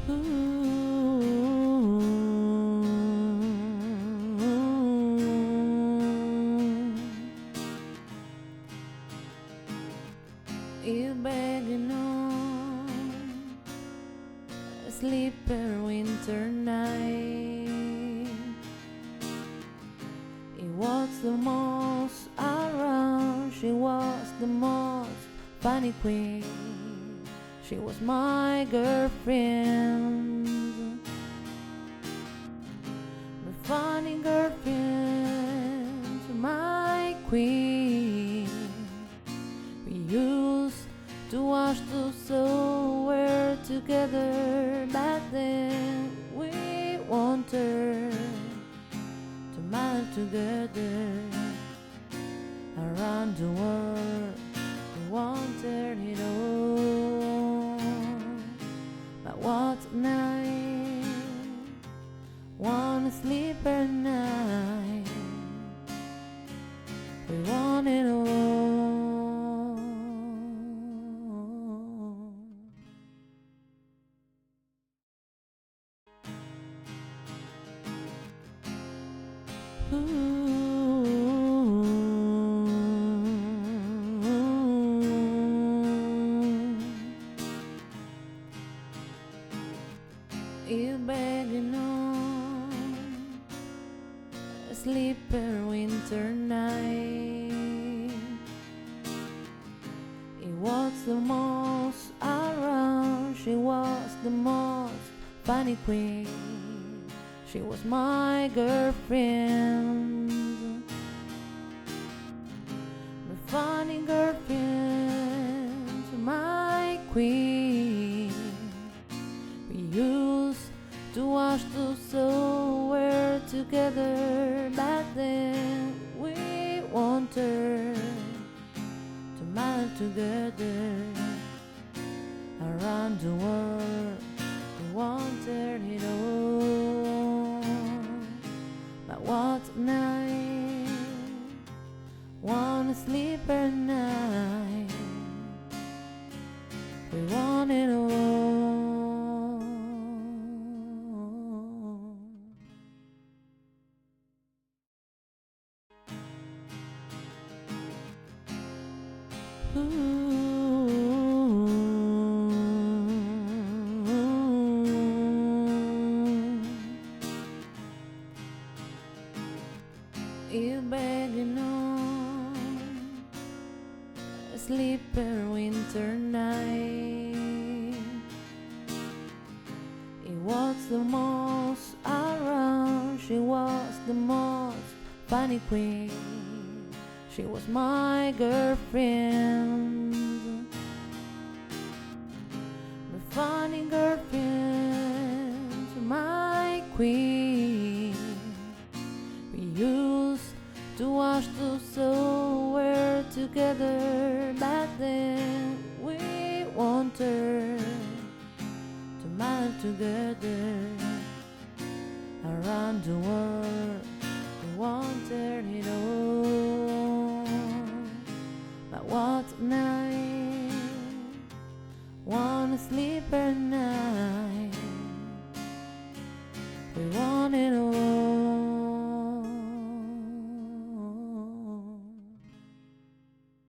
You're begging on a sleeper winter night. It was the most around. She was the most funny queen. She was my girlfriend, my funny girlfriend, my queen. We used to wash the soul together back then. We wanted to marry together around the world. We wanted it all, but what night, one sleeper night, we want it all. You're begging on a sleeper winter night. It was the most around. She was the most funny queen. She was my girlfriend, my funny girlfriend, my queen. We used to wash the soul together back then. We wanted to marry together around the world. We wanted it all, but what night, one sleeper night, we want it all. You're begging on a sleeper winter night. It was the most around. She was the most funny queen. She was my girlfriend, my funny girlfriend, my queen. We used to wash the soul together back then. We wanted to marry together around the world. We wanted it all, but what night, one sleeper night, we want it all.